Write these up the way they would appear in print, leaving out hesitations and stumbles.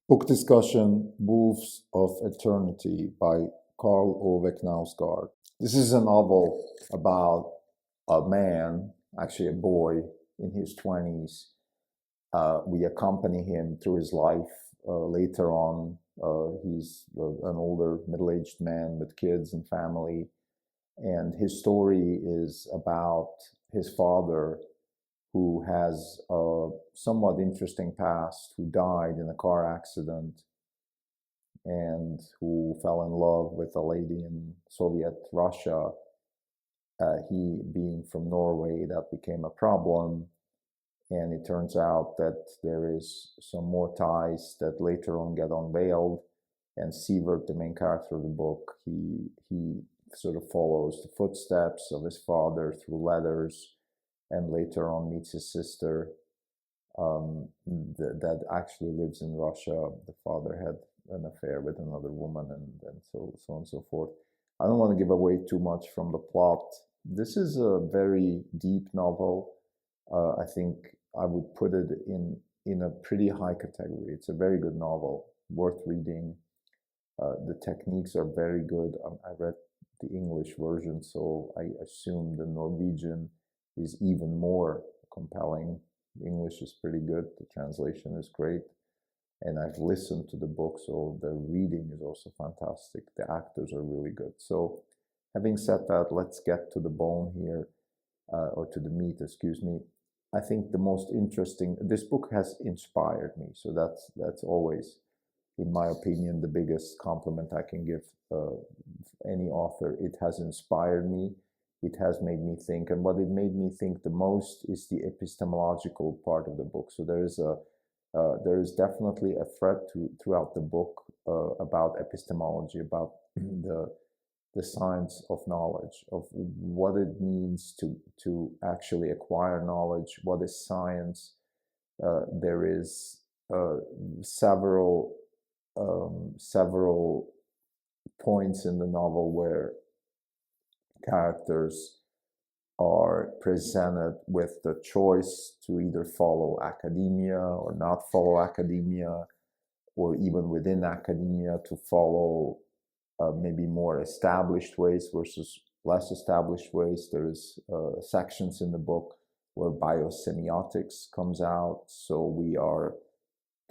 Book discussion, Wolves of Eternity by Karl Ove Knausgaard. This is a novel about a man, actually a boy in his 20s. We accompany him through his life. Later on, he's an older middle-aged man with kids and family. And his story is about his father, who has a somewhat interesting past, who died in a car accident and who fell in love with a lady in Soviet Russia. He being from Norway, that became a problem. And it turns out that there is some more ties that later on get unveiled. And Sievert, the main character of the book, he sort of follows the footsteps of his father through letters, and later on meets his sister that actually lives in Russia. The father had an affair with another woman, and so on and so forth. I don't want to give away too much from the plot. This is a very deep novel. I think I would put it in a pretty high category. It's a very good novel, worth reading. The techniques are very good. I read the English version, so I assume the Norwegian is even more compelling. The English is pretty good. The translation is great. And I've listened to the book, so the reading is also fantastic. The actors are really good. So having said that, let's get to the bone here, or to the meat, excuse me. I think the most interesting, this book has inspired me. So that's always, in my opinion, the biggest compliment I can give any author. It has inspired me. It has made me think. And what it made me think the most is the epistemological part of the book. So there is definitely a thread throughout the book about epistemology, about the science of knowledge, of what it means to actually acquire knowledge. What is science? There is several points in the novel where characters are presented with the choice to either follow academia or not follow academia, or even within academia to follow maybe more established ways versus less established ways. There's sections in the book where biosemiotics comes out, so we are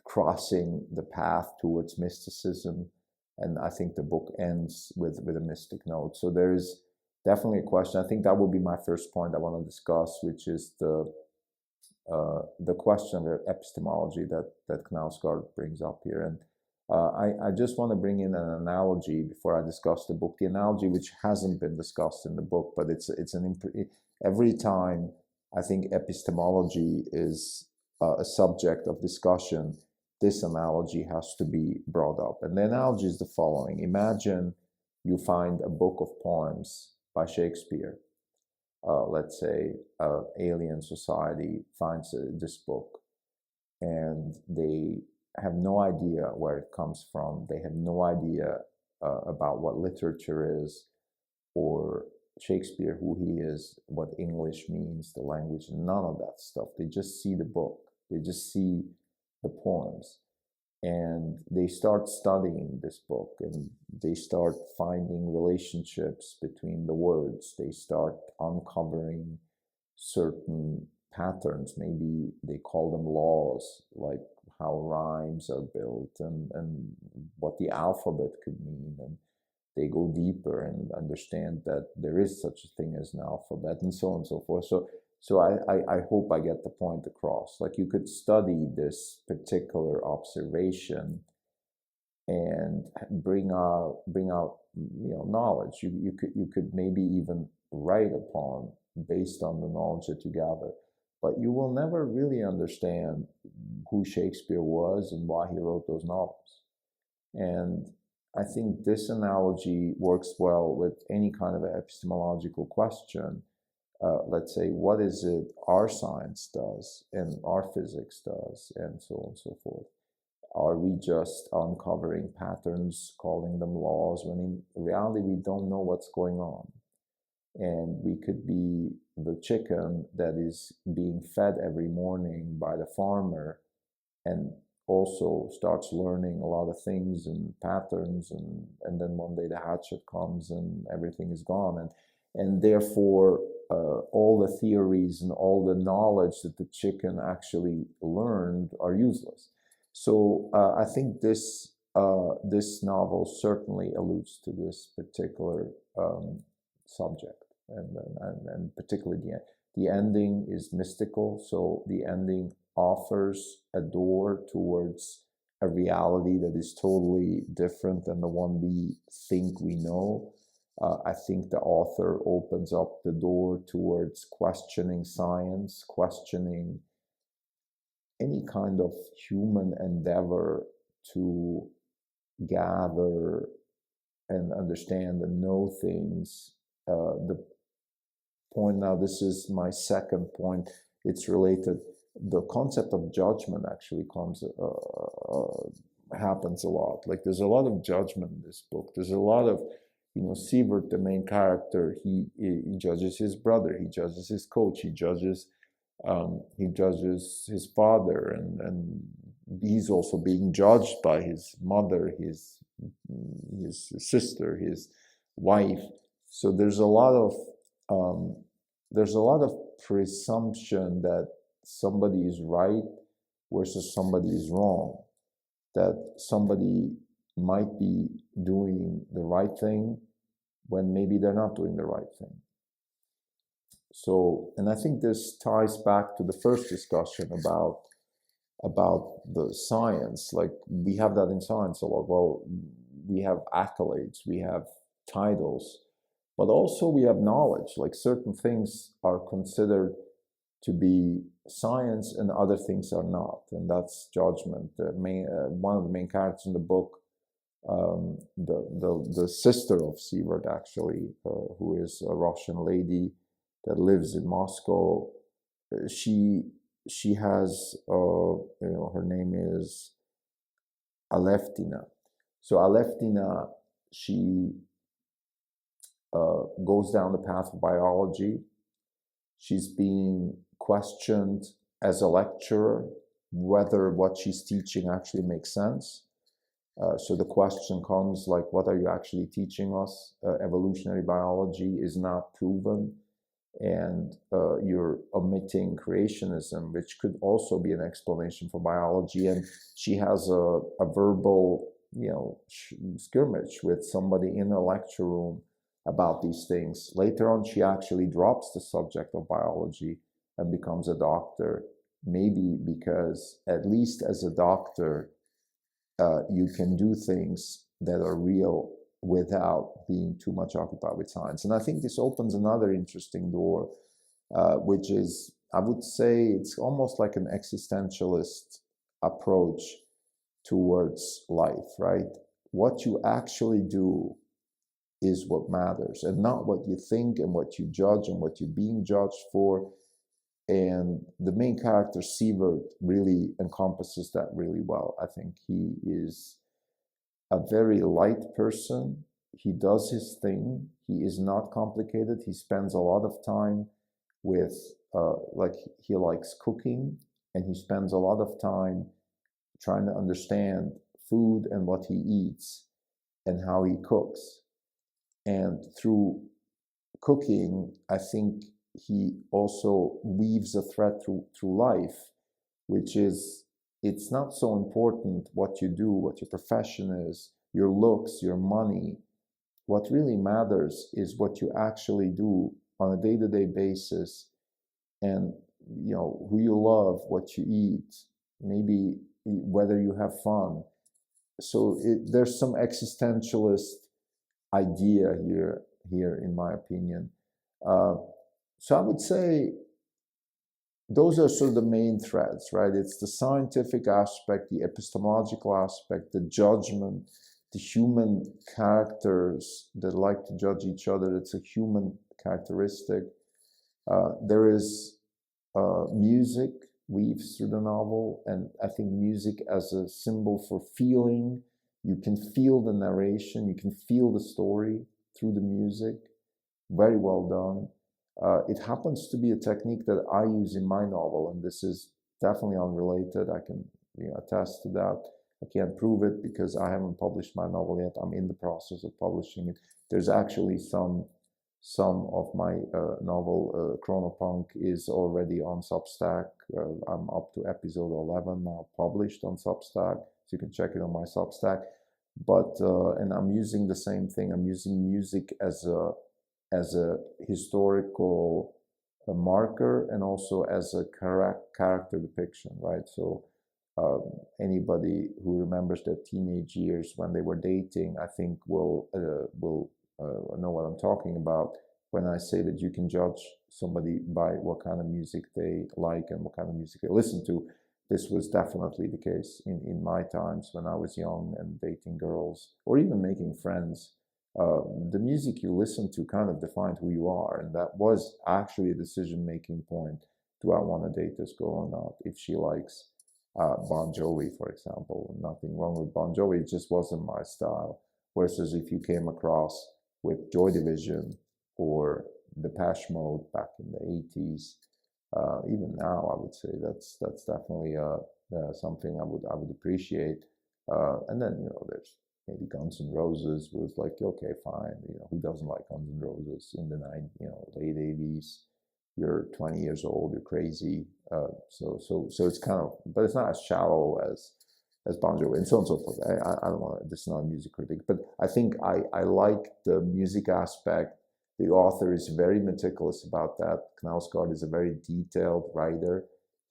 crossing the path towards mysticism, and I think the book ends with a mystic note. So there is definitely a question. I think that would be my first point I want to discuss, which is the question of epistemology that Knausgaard brings up here. And I just want to bring in an analogy before I discuss the book. The analogy which hasn't been discussed in the book, but every time I think epistemology is a subject of discussion, this analogy has to be brought up. And the analogy is the following. Imagine you find a book of poems by Shakespeare. Let's say alien society finds this book, and they have no idea where it comes from. They have no idea about what literature is, or Shakespeare, who he is, what English means, the language, none of that stuff. They just see the book. They just see the poems. And they start studying this book, and they start finding relationships between the words. They start uncovering certain patterns. Maybe they call them laws, like how rhymes are built and what the alphabet could mean. And they go deeper and understand that there is such a thing as an alphabet, and so on and so forth. So I hope I get the point across. Like, you could study this particular observation and bring out knowledge. You could maybe even write a poem based on the knowledge that you gather, but you will never really understand who Shakespeare was and why he wrote those novels. And I think this analogy works well with any kind of epistemological question. Let's say, what is it our science does and our physics does, and so on and so forth? Are we just uncovering patterns, calling them laws, when in reality we don't know what's going on? And we could be the chicken that is being fed every morning by the farmer, and also starts learning a lot of things and patterns, and then one day the hatchet comes and everything is gone, and therefore all the theories and all the knowledge that the chicken actually learned are useless. So I think this novel certainly alludes to this particular subject, and particularly the ending is mystical. So the ending offers a door towards a reality that is totally different than the one we think we know. I think the author opens up the door towards questioning science, questioning any kind of human endeavor to gather and understand and know things. The point now, this is my second point, it's related. The concept of judgment actually happens a lot. Like there's a lot of judgment in this book. There's a lot of, Sievert, the main character, he judges his brother, he judges his coach, he judges his father, and he's also being judged by his mother, his sister, his wife. So there's a lot of presumption that somebody is right versus somebody is wrong, that somebody might be doing the right thing when maybe they're not doing the right thing. So, and I think this ties back to the first discussion about the science. Like we have that in science a lot. Well, we have accolades, we have titles, but also we have knowledge. Like certain things are considered to be science and other things are not, and that's judgment. One of the main characters in the book, the sister of Sievert actually, who is a Russian lady that lives in Moscow, she has her name is Aleftina. So Aleftina, she goes down the path of biology. She's being questioned as a lecturer whether what she's teaching actually makes sense. So the question comes like, what are you actually teaching us? Evolutionary biology is not proven, and you're omitting creationism, which could also be an explanation for biology. And she has a verbal, skirmish with somebody in a lecture room about these things. Later on, she actually drops the subject of biology and becomes a doctor, maybe because at least as a doctor, you can do things that are real without being too much occupied with science. And I think this opens another interesting door, which is, I would say, it's almost like an existentialist approach towards life, right? What you actually do is what matters, and not what you think and what you judge and what you're being judged for. And the main character, Sievert, really encompasses that really well. I think he is a very light person. He does his thing. He is not complicated. He spends a lot of time with, he likes cooking, and he spends a lot of time trying to understand food and what he eats and how he cooks. And through cooking, I think he also weaves a thread through life, which is, it's not so important what you do, what your profession is, your looks, your money. What really matters is what you actually do on a day-to-day basis, and who you love, what you eat, maybe whether you have fun. So there's some existentialist idea here in my opinion. So I would say those are sort of the main threads, right? It's the scientific aspect, the epistemological aspect, the judgment, the human characters that like to judge each other. It's a human characteristic. There is music weaves through the novel, and I think music as a symbol for feeling. You can feel the narration, you can feel the story through the music. Very well done. It happens to be a technique that I use in my novel, and this is definitely unrelated. I can attest to that. I can't prove it because I haven't published my novel yet. I'm in the process of publishing it. There's actually some of my novel, Chronopunk, is already on Substack. I'm up to episode 11 now, published on Substack, so you can check it on my Substack. But and I'm using the same thing. I'm using music as a historical marker and also as a character depiction, right? So anybody who remembers their teenage years when they were dating, I think will know what I'm talking about when I say that you can judge somebody by what kind of music they like and what kind of music they listen to. This was definitely the case in my times when I was young and dating girls or even making friends. The music you listen to kind of defined who you are, and that was actually a decision-making point. Do I want to date this girl or not? If she likes Bon Jovi, for example, nothing wrong with Bon Jovi, it just wasn't my style. Versus if you came across with Joy Division or Depeche Mode back in the 80s, even now, I would say that's definitely something I would appreciate. And then there's maybe Guns N' Roses was like, okay, fine, who doesn't like Guns N' Roses in the late 80s? You're 20 years old, you're crazy. So it's kind of, but it's not as shallow as Bon Jovi and so on and so forth. I don't want to, this is not a music critic, but I think I like the music aspect. The author is very meticulous about that. Knausgaard is a very detailed writer.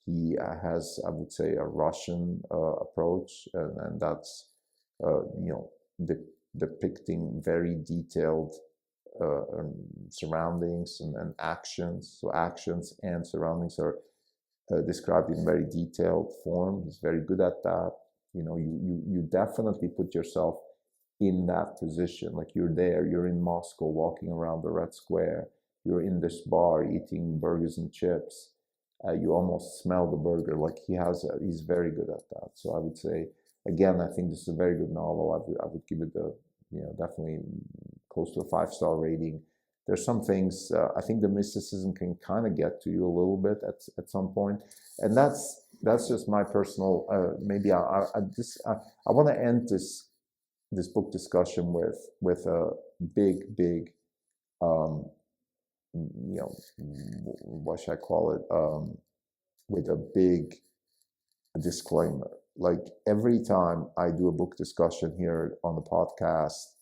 He has, I would say, a Russian approach, and that's, depicting very detailed surroundings and actions. So actions and surroundings are described in very detailed form. He's very good at that. You definitely put yourself in that position, like you're there, you're in Moscow walking around the Red Square, you're in this bar eating burgers and chips, you almost smell the burger. Like he's very good at that. So I would say, again, I think this is a very good novel. I would give it definitely close to a 5-star rating. There's some things, I think the mysticism can kind of get to you a little bit at some point, and that's just my personal, maybe I want to end this book discussion with a big what should I call it, with a big disclaimer. Like every time I do a book discussion here on the podcast,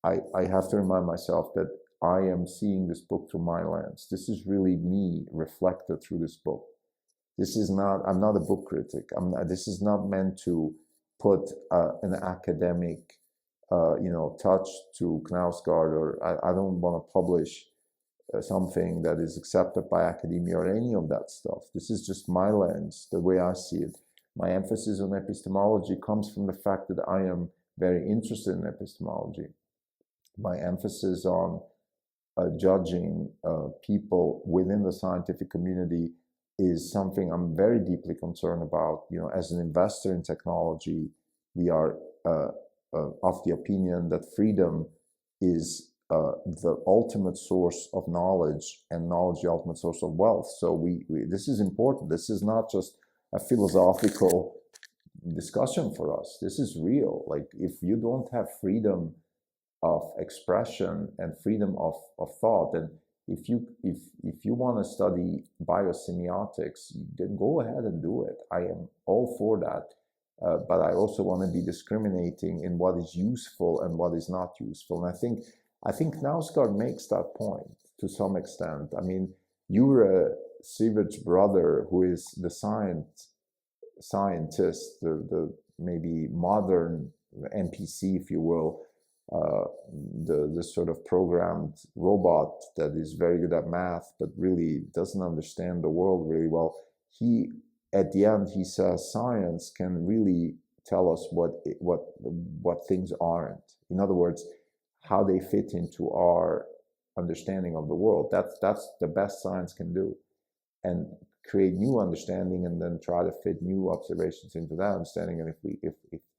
I have to remind myself that I am seeing this book through my lens. This is really me reflected through this book. I'm not a book critic. This is not meant to put an academic touch to Knausgaard, or I don't want to publish something that is accepted by academia or any of that stuff. This is just my lens, the way I see it. My emphasis on epistemology comes from the fact that I am very interested in epistemology. My emphasis on judging people within the scientific community is something I'm very deeply concerned about. As an investor in technology, we are of the opinion that freedom is the ultimate source of knowledge, and knowledge the ultimate source of wealth. So this is important. This is not just a philosophical discussion for us. This is real. Like if you don't have freedom of expression and freedom of thought, then if you want to study biosemiotics, then go ahead and do it. I am all for that. But I also want to be discriminating in what is useful and what is not useful. And I think Knausgaard makes that point to some extent. I mean, you're Sivert's brother, who is the scientist, the maybe modern NPC, if you will, the sort of programmed robot that is very good at math, but really doesn't understand the world really well. At the end, he says science can really tell us what things aren't. In other words, how they fit into our understanding of the world. That's the best science can do, and create new understanding, and then try to fit new observations into that understanding. And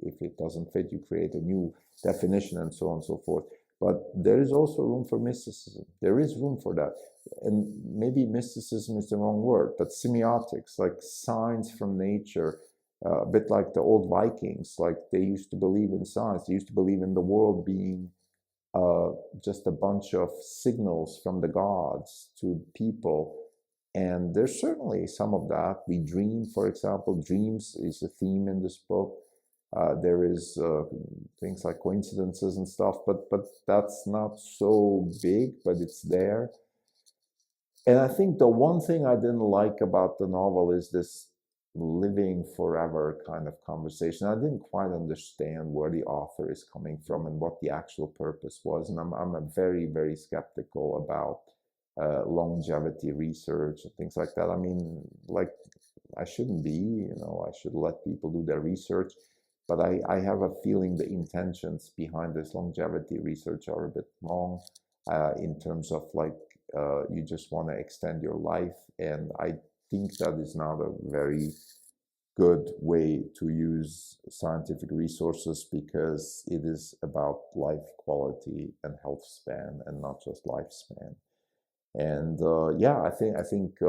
if it doesn't fit, you create a new definition, and so on and so forth. But there is also room for mysticism. There is room for that. And maybe mysticism is the wrong word, but semiotics, like signs from nature, a bit like the old Vikings. Like they used to believe in science. They used to believe in the world being just a bunch of signals from the gods to people. And there's certainly some of that. We dream, for example. Dreams is a theme in this book. There is things like coincidences and stuff, but that's not so big, but it's there. And I think the one thing I didn't like about the novel is this living forever kind of conversation. I didn't quite understand where the author is coming from and what the actual purpose was. And I'm a very, very skeptical about longevity research and things like that. I mean, like, I shouldn't be, you know, I should let people do their research. But I have a feeling the intentions behind this longevity research are a bit wrong in terms of like, you just want to extend your life. And I think that is not a very good way to use scientific resources, because it is about life quality and health span and not just lifespan. And yeah, I think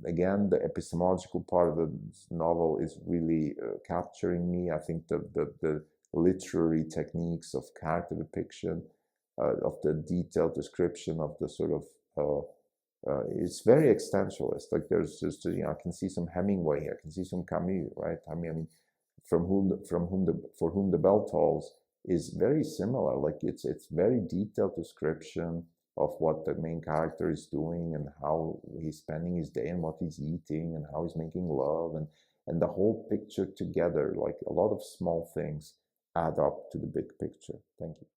again, the epistemological part of the novel is really capturing me. I think the literary techniques of character depiction, of the detailed description of the sort of it's very existentialist. Like there's just, you know, I can see some Hemingway here, I can see some Camus, right? I mean, for whom the bell tolls is very similar. Like it's very detailed description of what the main character is doing and how he's spending his day and what he's eating and how he's making love, and the whole picture together. Like a lot of small things add up to the big picture. Thank you.